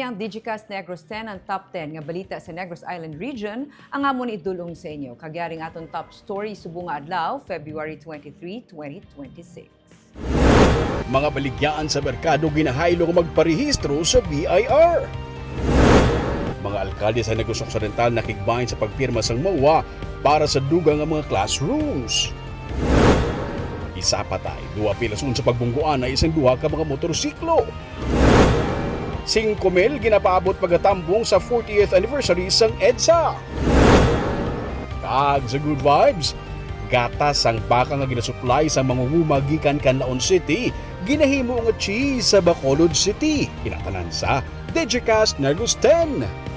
ang Digicast Negros 10 ang top 10 nga balita sa Negros Island region ang amon idulong sa inyo. Kagyaring aton top story subunga adlaw, February 23, 2026. Mga baligyaan sa merkado ginahaylo nga magparehistro sa BIR. Mga alkalde sa Negros Occidental nakigbahin sa pagpirma sang MOA para sa dugang nga mga classrooms. Isa pa tayo, 2 pilason sa pagbungguan na isang duha ka mga motorsiklo. 5 mil ginapaabot pagatambong sa 40th anniversary sang EDSA. Kag sa good vibes, gatas ang baka nga ginasupply sa mangunguma gikan Canlaon City, ginahimo nga cheese sa Bacolod City. Kinatanan sa Digicast Negros 10.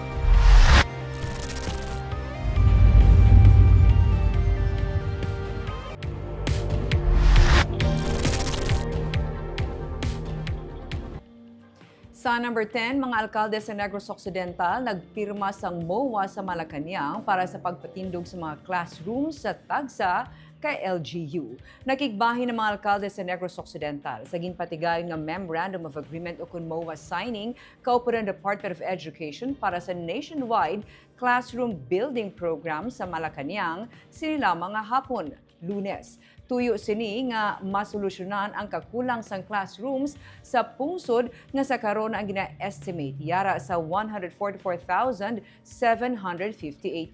Sa number 10, mga alkalde sa Negros Occidental nagpirma sang MOA sa Malacañang para sa pagpatindog sa mga classrooms sa Tagsa kay LGU. Nakigbahin ng mga alkalde sa Negros Occidental sa ginpatigayon ng Memorandum of Agreement o kun MOA signing kaupuran Department of Education para sa nationwide classroom building program sa Malacañang sinila mga hapon, Lunes. Tuyo sini nga masolusyonan ang kakulang sang classrooms sa pungsod nga sa karon ang gina-estimate yara sa 144,758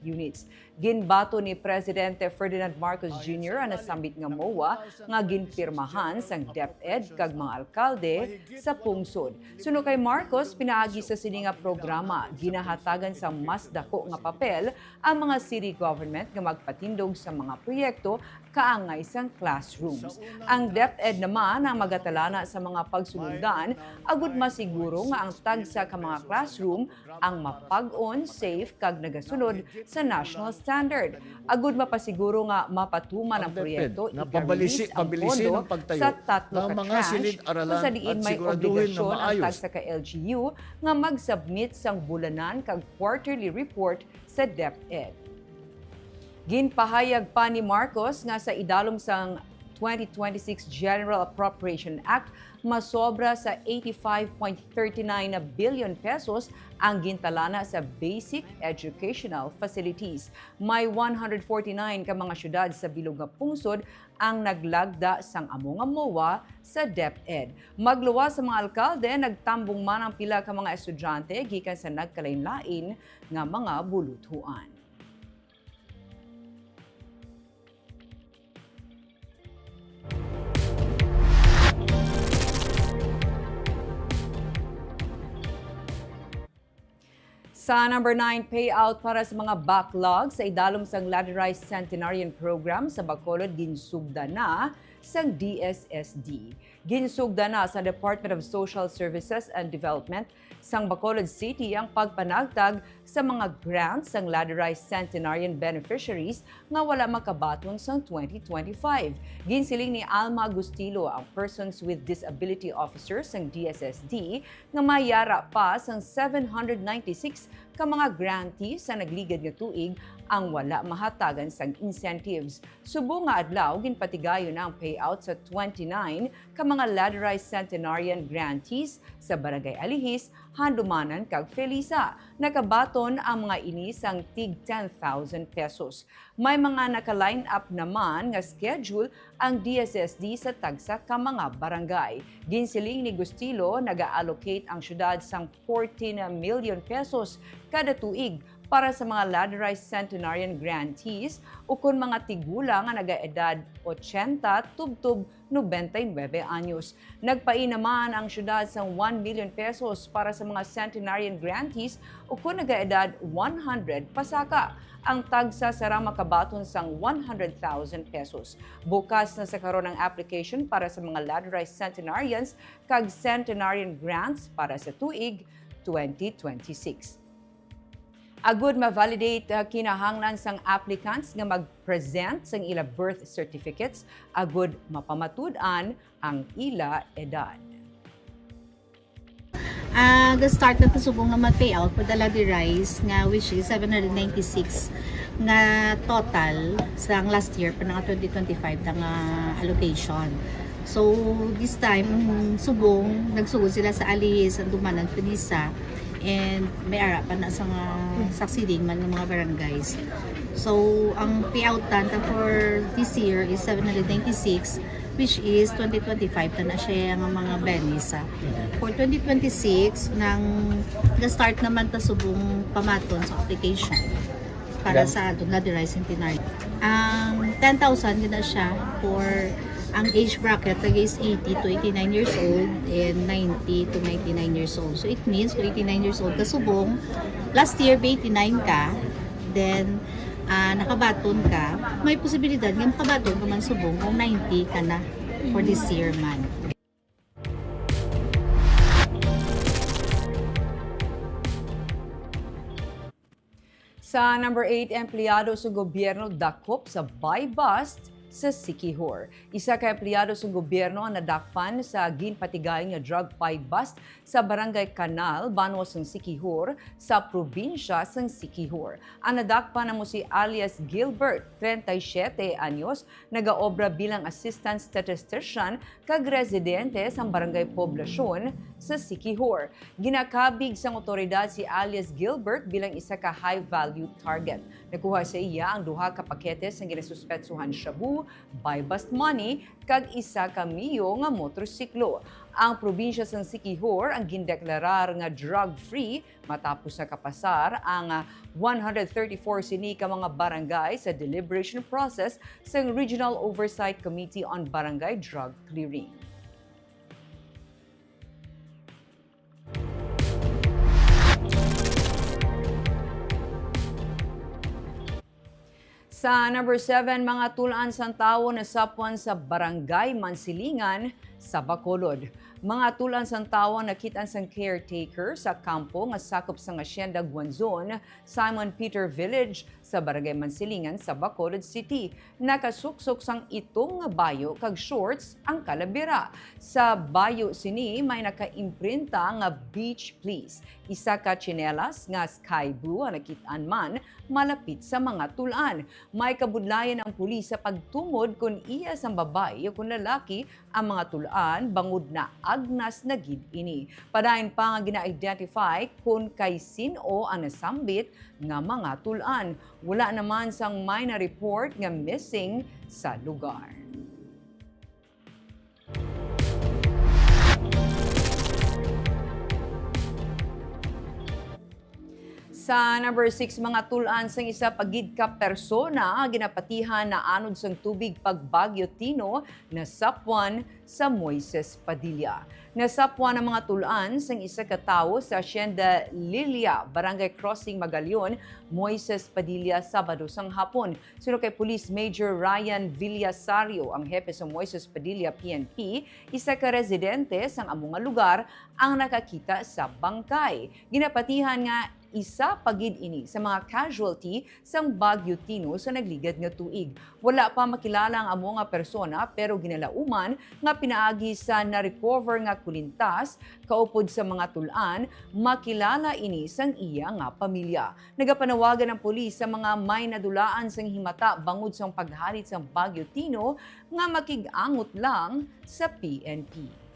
units. Ginbato ni Presidente Ferdinand Marcos Jr. ang nasambit nga MOA nga ginpirmahan sang DepEd kag mga alkalde sa pungsod. Suno kay Marcos, pinaagi sa sini nga programa ginahatagan sa mas dako nga papel ang mga city government nga magpatindog sa mga proyekto kaangay sang classrooms. Ang DepEd naman ang magatalana sa mga pagsulundan agud masiguro nga ang tagsa ka mga classroom ang mapag-on, safe kag nagasunod sa national standard. Agud mapasiguro nga mapatuman ang proyekto pabilisin ang pagtayo sa tatlo ng ka mga tranche silid-aralan kung sa diin at may siguraduhin na obligasyon ang maayos. tagsa ka LGU nga mag-submit sang bulanan kag quarterly report sa DepEd. Ginpahayag pa ni Marcos nga sa idalom sang 2026 General Appropriation Act, masobra sa 85.39 na billion pesos ang gintalana sa basic educational facilities. May 149 ka mga syudad sa bilog nga pungsod ang naglagda sang amo nga MOA sa DepEd. Magluwas sa mga alkalde, nagtambong man ang pila ka mga estudyante gikan sa nagkalain-lain nga mga buluthuan. Sa number 9, payout para sa mga backlog sa idalom sang Ladderized Centenarian Program sa Bacolod ginsugda na sang DSSD. Ginsugda na sa Department of Social Services and Development sang Bacolod City ang pagpanagtag sa mga grants sang Ladderized Centenarian beneficiaries nga wala makabaton sang 2025. Ginsiling ni Alma Agustilo, ang Persons with Disability Officer sang DSSD, nga mayara pa sang 796 ka mga grantees sa nagligad nga tuig ang wala mahatagan sang incentives. Subo nga adlaw ginpatigayon na ang payout sa 29 ka mga Ladderized Centenarian grantees sa Barangay Alihis, Handumanan kag Felisa. Nakabaton ang mga ini sang tig 10,000 pesos. May mga naka-line up naman nga schedule ang DSSD sa tagsa ka mga barangay. Ginsiling ni Gustilo, naga-allocate ang syudad sang 14 million pesos kada tuig para sa mga Ladderized Centenarian grantees o kung mga tigulang nga naga-edad 80 tubtub 99 anyos. Nagpain naman ang syudad sa 1 million pesos para sa mga Centenarian grantees o kung naga-edad 100 pasaka. Ang tagsa sara makabaton sang 100,000 pesos. Bukas na sa karon ang application para sa mga Ladderized Centenarians kag Centenarian grants para sa tuig 2026. Agud ma-validate kinahanglan sang applicants nga mag-present sang ila birth certificates, agud mapamatud-an ang ila edad. Ga-start na subong na mag-payout for the Ladderized nga which is 796 nga total sa last year pa nga 2025 nga allocation. So this time subong nagsugod sila sa Alihis, Handumanan, Felisa and may ara pa na sa mga succeeding man ng mga barangays. So, ang payoutan for this year is 796, which is 2025 na siya ang mga benisa. For 2026, nag-start naman ta subong pamaton sa application para sa Dunladi Rice Centenary. Ang 10,000 din na siya for ang age bracket is 80 to 89 years old and 90 to 99 years old. So it means kung 89 years old ka subong, last year 89 ka, then nakabaton ka, may posibilidad nga makabaton ka man subong kung 90 ka na for this year man. Sa number 8, empleyado sa gobyerno dakop sa buy-bust sa Siquijor. Isa ka empleyado sa gobyerno ang nadakpan sa ginpatigay nga drug buy-bust sa Barangay Canal, Banos ng Siquijor, sa probinsya ng Siquijor. Ang nadakpan na mo si alias Gilbert, 37 anyos, nagaobra bilang assistant statistician kag residente sa Barangay Poblasyon sa Siquijor. Ginakabig sa otoridad si alias Gilbert bilang isa ka high-value target. Nakuha sa iya ang duha ka paketes ng ginasuspetsuhan shabu, buy-bust money, kag isa ka miyo nga motorsiklo. Ang probinsya ng Siquijor ang gindeklarar nga drug-free matapos sa kapasar ang 134 sini ka mga barangay sa deliberation process sa Regional Oversight Committee on Barangay Drug Clearing. Sa number 7, mga tulaan sang tawo na sapwan sa Barangay Mansilingan sa Bacolod. Mga tulan sang tawo nakitaan sang caretaker sa kampo nga sakop sang Hacienda Guanzon, Simon Peter Village sa Barangay Mansilingan sa Bacolod City. Nakasuksok sang itong nga bayo kag shorts ang kalabira. Sa bayo sini may nakaimprinta nga beach please. Isa ka tsinelas nga sky blue ang nakitaan man malapit sa mga tulan. May kabudlayan ang pulis sa pagtumod kung iya sang babae o kung lalaki ang mga tulan bangod na agnas na gid ini. Padayon pa nga gina-identify kung kay sino ang nasambit nga mga tulan. Wala naman sang may na-report nga missing sa lugar. Sa number 6, mga tulan sang isa pagid ka persona ginapatihan na anod sang tubig pagbagyo Tino na sapwan sa Moises Padilla. Nasapwan ang mga tulan sang isa ka tawo sa Hacienda Lilia, Barangay Crossing, Magallaon, Moises Padilla, Sabado sang hapon. Suno kay Police Major Ryan Villasario, ang hepe sa Moises Padilla PNP, isa ka residente sang among nga lugar ang nakakita sa bangkay. Ginapatihan nga isa pagid ini sa mga casualty sang Bagyo Tino sa nagligad nga tuig. Wala pa makilala ang amo nga persona pero ginalauman nga pinaagi sa na-recover nga kulintas kaupod sa mga tulan, makilala ini sang iya nga pamilya. Nagapanawagan ng pulis sa mga may nadulaan sang himata bangod sang paghalit sang Bagyo Tino nga makig-angot lang sa PNP.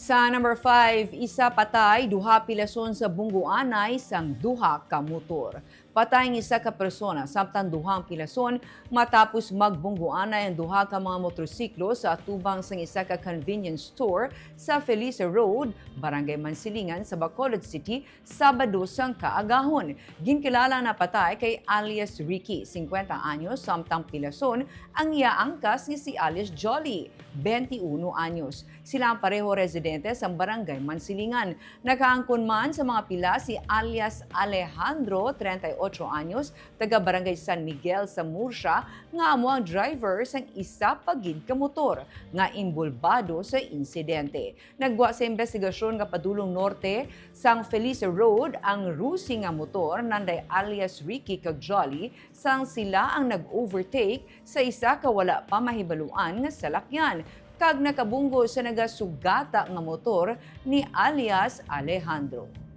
Sa number 5, isa patay, duha pilason sa bungguanay sang duha ka motor. Patay ng isa ka persona samtang duhang pilason matapos magbungguanay ang duha ka mga motorsiklo sa atubang sang isa ka convenience store sa Felice Road, Barangay Mansilingan sa Bacolod City, Sabado sang kaagahon. Ginkilala na patay kay alias Ricky, 50 anyos, samtang pilason ang iya angkas ni si alias Jolly, 21 anyos. Sila ang pareho residente sa Barangay Mansilingan. Nakaangkon man sa mga pila si alias Alejandro, 38 anyos, taga Barangay San Miguel sa Murcia, nga amo ang driver sang isa pagid ka motor nga involbado sa insidente. Nagwa sa investigasyon nga padulong norte sang Felice Road ang rusi nga motor nanday alias Ricky kag Jolly sang sila ang nag-overtake sa isa ka wala pa mahibaluan nga salakyan kag nakabunggo sa nagasugata nga motor ni alias Alejandro.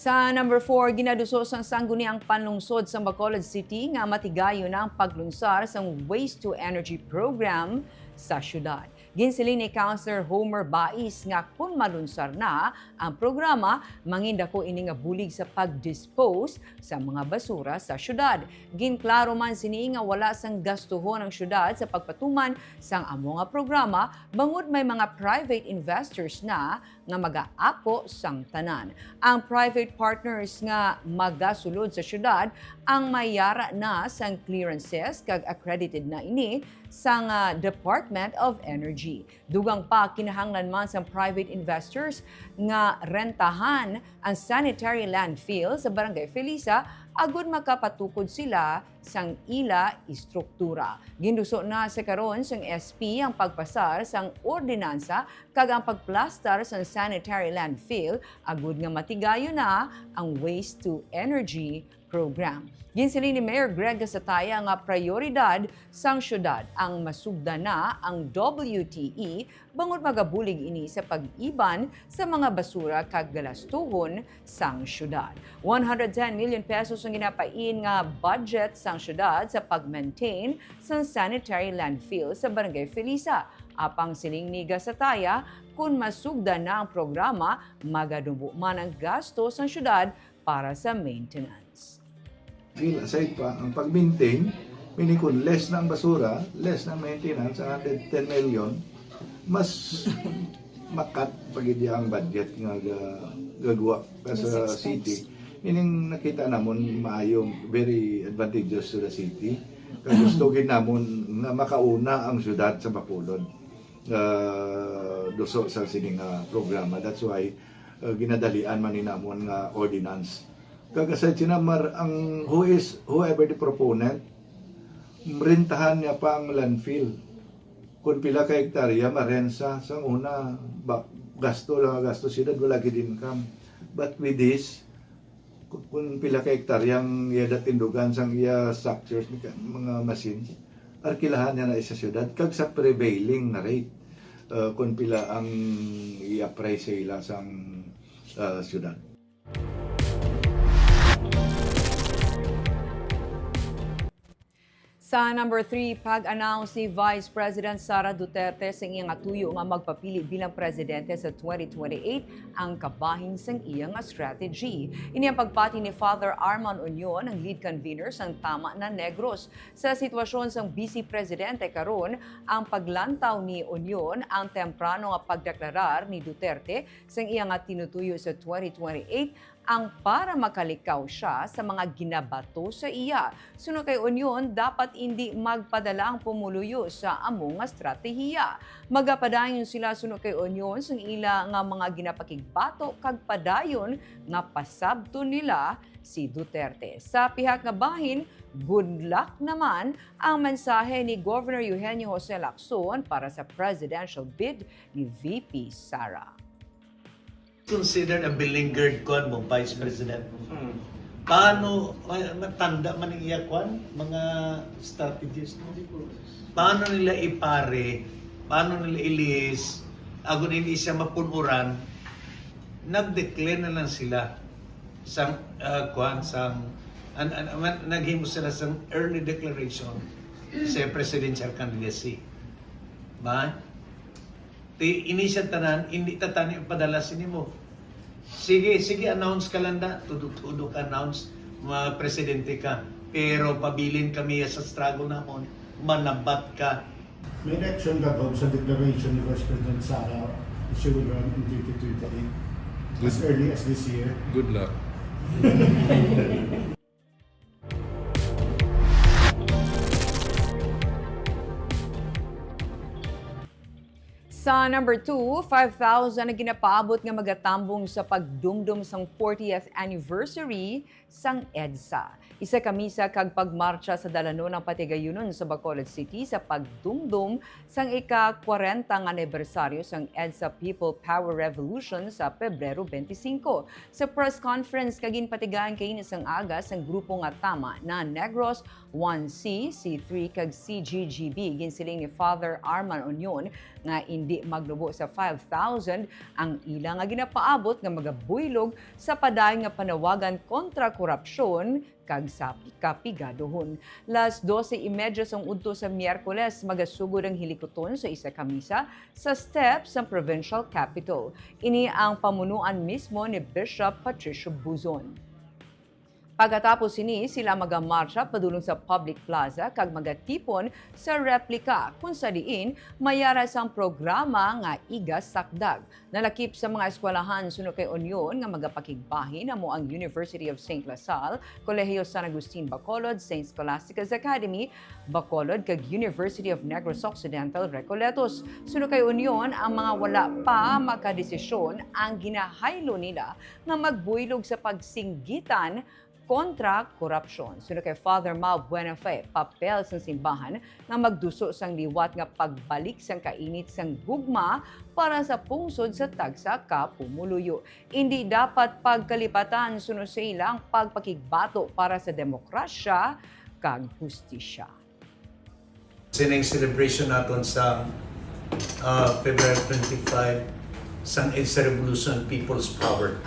Sa number 4, ginadusos ang sangguniang panlungsod sa Bacolod City nga matigayo na ang paglunsar sa Waste to Energy program sa syudad. Ginsiling ni Councilor Homer Bais nga kung malunsar na ang programa, manginda ko ini nga bulig sa pag-dispose sa mga basura sa syudad. Ginklaro man sini nga wala sang gastuhon ang syudad sa pagpatuman sang amo nga programa, bangod may mga private investors na nga mag-aako sang tanan. Ang private partners nga magasulod sa syudad ang mayara na sang clearances kag accredited na ini sang Department of Energy. Dugang pa kinahanglan man sang private investors nga rentahan ang sanitary landfill sa Barangay Felisa agud makapatukod sila sang ila istruktura. Ginduso na sa karon sang SP ang pagpasar sang ordinansa kag ang pagplastar sang sanitary landfill agud nga matigayo na ang waste to energy program. Ginsiling ni Mayor Greg Gasataya nga prioridad sang syudad ang masugda na ang WTE bangod magabulig ini sa pag-iban sa mga basura kag galastuhon sang syudad. 110 million pesos ang ginapain nga budget sang syudad sa pag-maintain sang sanitary landfill sa Barangay Felisa. Apang siling ni Gasataya, kung masugda na ang programa, magadubo man ang gasto sang syudad para sa maintenance. Aside pa, ang pag-maintain, meaning kung less na ang basura, less na maintenance, 110 million, mas makat pagidi ang budget nga gagawa sa city. Meaning nakita namon maayong very advantageous to the city. Kaya gusto namon na makauna ang syudad sa Bacolod. Duso sa sining programa. That's why ginadalian man ni namon nga ordinance. Kagasad sinamar ang whoever the proponent, rentahan niya pa ang landfill. Kung pila ka hektarya, marensa. Sa una, gasto sila, wala gid income. But with this, kung pila ka hektaryang iya tindugan sang iya structures, mga machines, arkilahan niya na isa syudad, kag sa prevailing na rate. Kung pila ang i-appraise sila sang syudad. Sa number 3, pag-announce ni Vice President Sara Duterte sa iyang atuyo nga magpapili bilang presidente sa 2028 ang kabahin sang iyang strategy. Ini ang pagpati ni Father Arman Union, ang lead convener sang Tama na Negros. Sa sitwasyon sang Vice Presidente karon, ang paglantaw ni Union ang temprano nga pagdeklarar ni Duterte sang iyang tinutuyo sa 2028 ang para makalikaw siya sa mga ginabato sa iya. Suno kay Union, dapat hindi magpadala ang pumuluyo sa among nga stratehiya. Magapadayon sila suno kay Union sa ila nga mga ginapakigbato kag padayon nga pasabto nila si Duterte. Sa pihak nga bahin, good luck naman ang mensahe ni Governor Eugenio Jose Lacson para sa presidential bid ni VP Sara. Considered a beleaguered kon mo Vice President. Paano matanda man iya kwan mga strategies? Paano nila ipare? Paano nila ilis? Agon ini siya mapunuran. Nag-declare na lang sila sang kwan sang naghimo sila sang early declaration sa presidential candidacy. Ba? Ini siya tanan, hindi tatani ang padala sinimo. Sige, announce ka lang da. Tudok announce, mga presidente ka. Pero pabilin kami sa struggle namon, manabat ka. May election gagawin sa declaration ni Vice President Sara, she will run in 2028 as early as this year. Good luck. Sa number 2, 5,000 na ginapaabot nga magatambong sa pagdumdum sang 40th anniversary sang EDSA. Isa kami sa kag pagmarcha sa dalano ng Patigayunon sa Bacolod City sa pagdumdum sang ika-40 anibersaryo sang EDSA People Power Revolution sa Pebrero 25. Sa press conference kagin patigaan kay sang aga sang grupo nga tama na Negros 1C, C3 kag CGGB ginsiling ni Father Arman Union nga hindi maglubo sa 5,000 ang ilang nga ginapaabot nga magabuylog sa padayon nga panawagan kontra korupsyon kag sa kapigadohon. Las 12:30 sang udto sa Miyerkules magasugod ang hilikoton sa isa ka misa sa steps sa provincial capital. Ini ang pamunuan mismo ni Bishop Patricio Buzon. Pagkatapos ini, sila magamarcha padulong sa public plaza kag magatipon sa replika kung sa diin mayara sang programa nga Igas Sakdag. Nalakip sa mga eskwelahan suno kay Union nga magapakigbahin amo ang University of St. Lasal, Kolehiyo San Agustin Bacolod, St. Scholastica's Academy, Bacolod kag University of Negros Occidental, Recoletos. Suno kay Union ang mga wala pa makadesisyon ang ginahaylo nila nga magbuylog sa pagsinggitan kontra korupsyon. Suno kay Father Mau Buenafe, papel sa simbahan nga magduso sang liwat nga pagbalik sang kainit sang gugma para sa pungsod sa tagsa ka pumuluyo. Hindi dapat pagkalipatan suno sa ilang pagpakigbato para sa demokrasya kag hustisya. Sining celebration naton sa February 25 sang EDSA Revolution People's Power.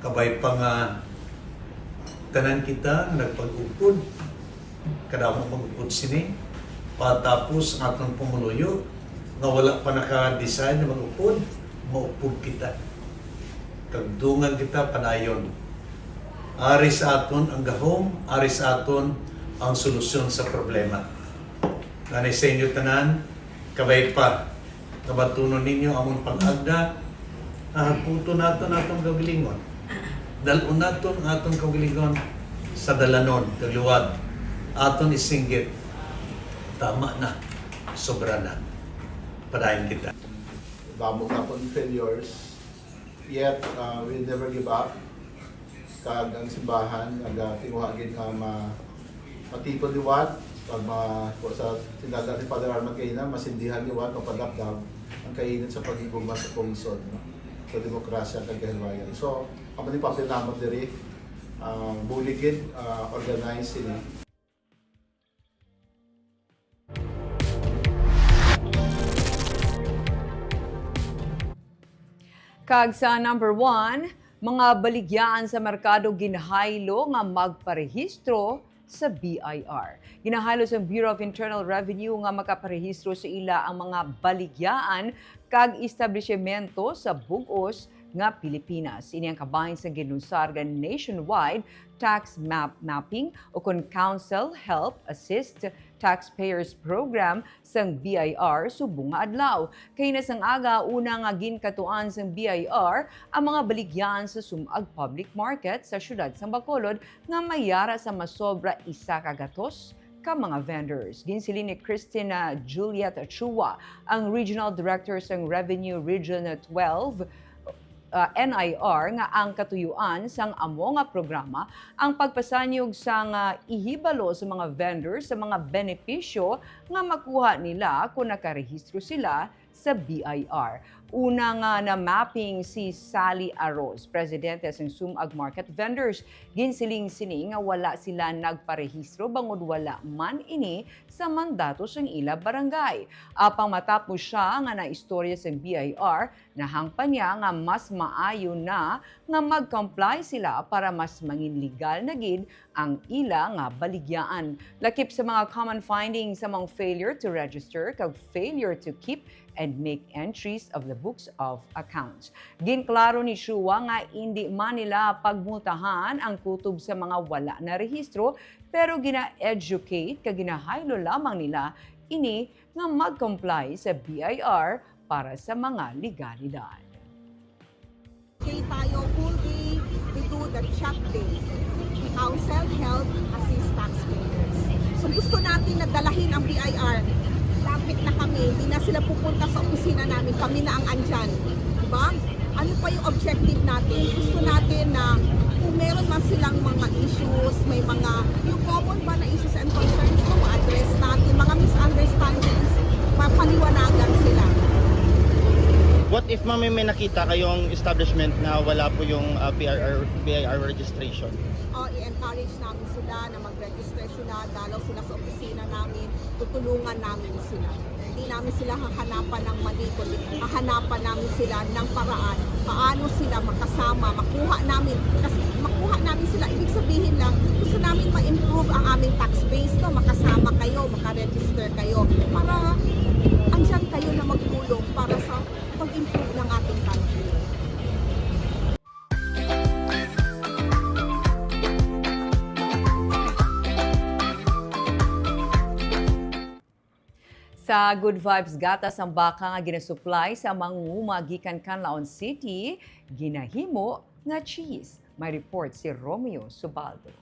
Kabay pa nga tanan kita nagpag-upod, kadamo mag-upod sini, patapos ang atong pumuluyo, nga wala pa naka-design na mag-upod, maupod kita. Kagdungan kita panayon. Ari sa aton ang gahom, ari sa aton ang solusyon sa problema. Nanay sa inyo tanan, kabay pa, kabatunon ninyo among pag-agda, puto nato natong gawilingon. Dalun naton aton kaugalingon sa dalanon, kaluwad, aton isinggit. Tama na, sobra na. Padayon kita. Damo na po failures, yet we never give up. Kag ang simbahan, tinguhagin ka matipon liwat, pag sa tindahan ni Father Arman Kaina, masindihan liwat, mapadapdap ang kainit sa pagigugma sa pungsod, no? Sa demokrasya kag kahilwayan. So, ang mga papel naman diri, buligid, organize sila. Kag sa number 1, mga baligyaan sa merkado ginahaylo nga magparehistro sa BIR. Ginahaylo sa Bureau of Internal Revenue nga makaparehistro sa ila ang mga baligyaan kag establishmento sa bug-os nga Pilipinas. Ini ang kabahin sa ginunsargan nationwide tax mapping o kung Council Help Assist Taxpayers Program sang BIR subong nga adlaw. Kay na sang aga una nga ginkatuan sang BIR ang mga baligyan sa sumag public market sa syudad sang Bacolod nga mayara sa masobra 1 ka mga vendors. Ginsili ni Christina Juliet Chua, ang Regional Director sang Revenue Region 12 NIR nga ang katuyuan sang amo nga programa ang pagpasanyog sang ihibalo sa mga vendors sa mga benepisyo nga makuha nila kung nakarehistro sila sa BIR. Una nga na mapping si Sally Aros, presidente ng Sumag Market Vendors. Ginsiling sini nga wala sila nagparehistro bangod wala man ini sa mandato sang ila barangay. Apang matapos siya nga naistorya sa BIR, nahangpan niya nga mas maayo na nga mag-comply sila para mas mangin legal na gid ang ila nga baligyaan. Lakip sa mga common findings sa mga failure to register kag failure to keep and make entries of the books of accounts. Ginklaro ni Chua nga hindi man nila pagmultahan ang kutob sa mga wala na rehistro pero gina-educate kag ginahaylo lamang nila ini nga mag-comply sa BIR para sa mga legalidad. Okay, tayo full day, we do the check day. Council Help Assist Taxpayers. So gusto natin na dalahin ang BIR. Lapit na kami, hindi na sila pupunta sa opisina namin, kami na ang andyan. Diba? Ano pa yung objective natin? Gusto natin na kung meron man silang mga issues, may mga, yung common ba na issues and concerns mo, ma-address natin, mga misunderstandings, mapaliwanagan sila. What if ma'am may nakita kayong establishment na wala po yung BIR registration? I-encourage namin sila na mag-register sila, dalaw sila sa opisina namin, tutulungan namin sila. Hindi namin sila hahanapan ng mali, kundi hahanapan namin sila ng paraan, paano sila makasama, makuha namin. Kasi makuha namin sila, ibig sabihin lang, gusto namin ma-improve ang aming tax base, no? Makasama kayo, makaregister kayo, para andyan kayo na magtulong para sa pag-improve ng ating country. Sa Good Vibes Gatas ang baka nga ginasupply sa mangunguma gikan Canlaon City, ginahimo nga cheese. May report si Romeo Subaldo.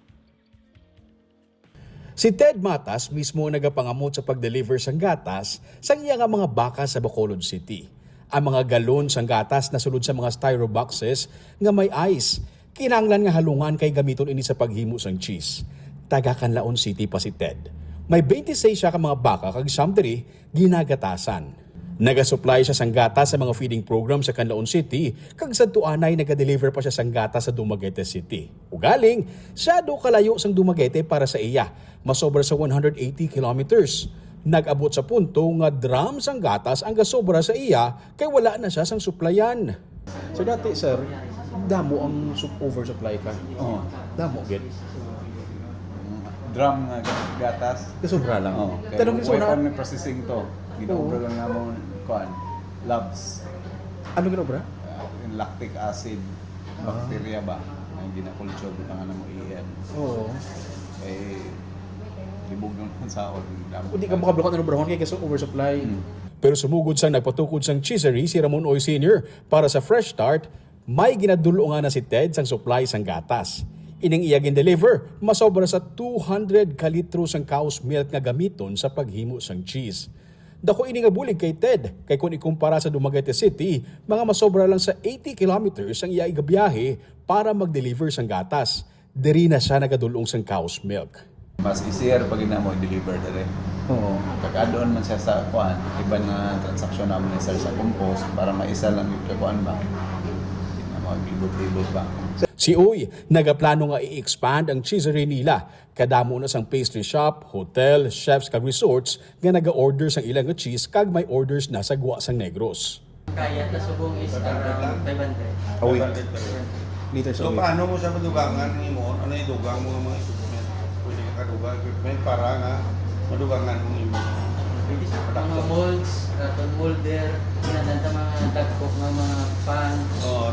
Si Ted Matas mismo ang nagapangamot sa pag-deliver sang gatas sa iya nga mga baka sa Bacolod City. Ang mga galon sang gatas na sulod sa mga styro boxes nga may ice. Kinanglan nga halungan kay gamiton ini sa paghimo sang cheese. Taga Canlaon City pa si Ted. May 26 siya ka mga baka kag samtiri ginagatasan. Nagasupply siya sang gatas sa mga feeding program sa Canlaon City kag sadtuanay nagadeliver pa siya sang gatas sa Dumaguete City. Ugaling, siya do kalayo sang Dumaguete para sa iya, masobra sa 180 kilometers. Nag-abot sa punto nga drum sang gatas ang gasobra sa iya kay wala na siya sang supplyan. So dati, sir, damo ang oversupply ka. Oo. Damo, gid. Drum nga gatas. Kasobra lang. Oo. Pero Kaya gusto na, may processing to. Ginobra lang namon kuan. Labs. ano ginobra? Yung lactic acid. Bacteria ba? Ang ginakulture buta nga namo iyan. Oo. Eh libog ng sa Hindi ka makablokot ng obrahon kaya kasi oversupply. Pero sumugod sang nagpatukod sang cheesery si Ramon Oy Sr. para sa Fresh Start, may ginadulo nga na si Ted sang supply sang gatas. Ining iya gin-deliver, masobra sa 200 kalitro sang cow's milk nga gamiton sa paghimo sang cheese. Dako ini nga bulig kay Ted, kay kung ikumpara sa Dumaguete City, mga masobra lang sa 80 kilometers ang iya igabiyahe para mag-deliver sang gatas. Diri na siya nagadulong sang cow's milk. Mas easier pag ina mo i-deliver dali. Oo. Kag-add-on man siya sa kuan, iba nga transaksyon naman ni sir sa compost para maisa lang yung kuan ba. Hindi na mo libot-libot ba. Si Uy, nagaplano nga i-expand ang cheesery nila. Kadamo na sang pastry shop, hotel, chefs kag resorts nga naga-order sang ilang nga cheese kag may orders na sa Gua sang Negros. Kaya na subong is around 500. Away. Liters So away. paano mo siya madugangan ni mo? Ano yung dugang mo mga supplement? Pwede ka kadugang equipment para nga madugangan mo yung Pwede sa mga molds, ratong molder, pinadanta mga tagkok ng mga pan,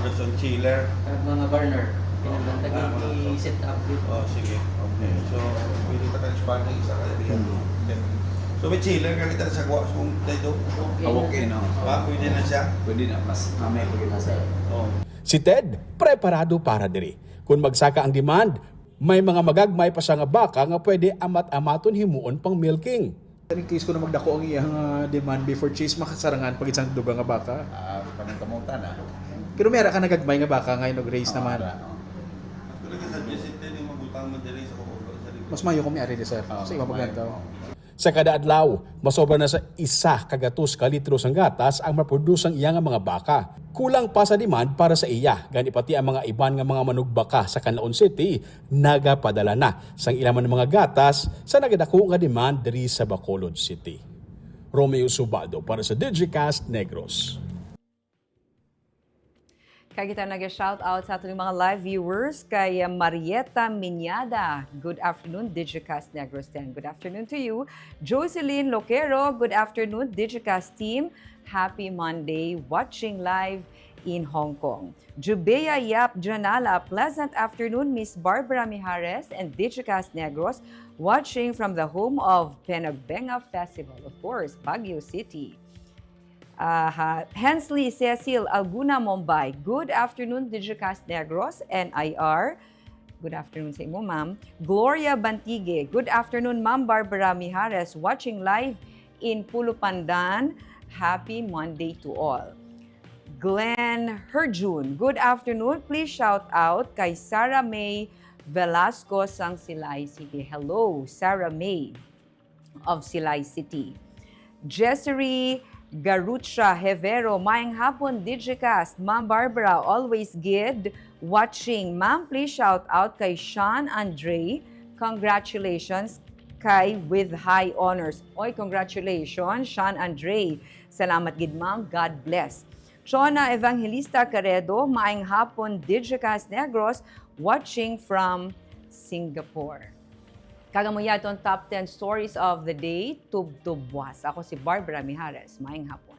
Rosson chiller. at mga burner. Pinadanta i-set up with. Sige. Okay. So pwede ka expand ng isa ka diyan. So may chiller ka kita sa kuha sa mong tayo. Okay no. Pwede na siya. Pwede na mas mamay pag nasa. Si Ted, preparado para diri. Kung magsaka ang demand, may mga magagmay pa siya nga baka nga pwede amat-amaton himuon pang milking. In case ko na magdako ang iyang demand before cheese, makasarangan pag isang dugang nga baka. Panangkamutan na. Pero meron ka nagagmay nga baka ngayon og-raise naman. Pero ka sa visit din yung mabutang mo diri sa kuko. Mas mayo kung may ari di sir. Sa iba maglantaw. Sa kada adlaw, masobra na sa 1 kagatos ka litro sang gatas ang maproduce ang iya nga mga baka. Kulang pa sa demand para sa iya, gani pati ang mga iban nga mga manugbaka sa Canlaon City nagapadala na sang ilang mga gatas sa nagadako nga demand diri sa Bacolod City. Romeo Subaldo para sa Digicast Negros. Kaya kita nag-shoutout sa ating mga live viewers kay Marieta Minyada. Good afternoon, Digicast Negros 10. Good afternoon to you. Jocelyn Loquero, good afternoon, Digicast team. Happy Monday, watching live in Hong Kong. Jubea Yap Janala, pleasant afternoon, Miss Barbara Mijares and Digicast Negros, watching from the home of Penagbenga Festival, of course, Baguio City. Hensley Cecil Alguna Mumbai. Good afternoon, Digicast Negros and IR. Good afternoon sa imo, ma'am. Gloria Bantigue. Good afternoon, Ma'am Barbara Mijares, watching live in Pulupandan. Happy Monday to all. Glenn Herjun. Good afternoon. Please shout out kay Sarah May Velasco sang Silay City. Hello, Sarah May of Silay City. Jessery Garucha Hevero, Maayong hapon, Digicast. Ma'am Barbara, always good watching. Ma'am, please shout out kay Sean Andre. Congratulations kay with high honors. Oy, congratulations, Sean Andre. Salamat gid, ma'am. God bless. Chona Evangelista Caredo, maayong hapon, Digicast Negros, watching from Singapore. Kagamuya itong top 10 stories of the day, tubtubwas. Ako si Barbara Mijares. Maayong hapon.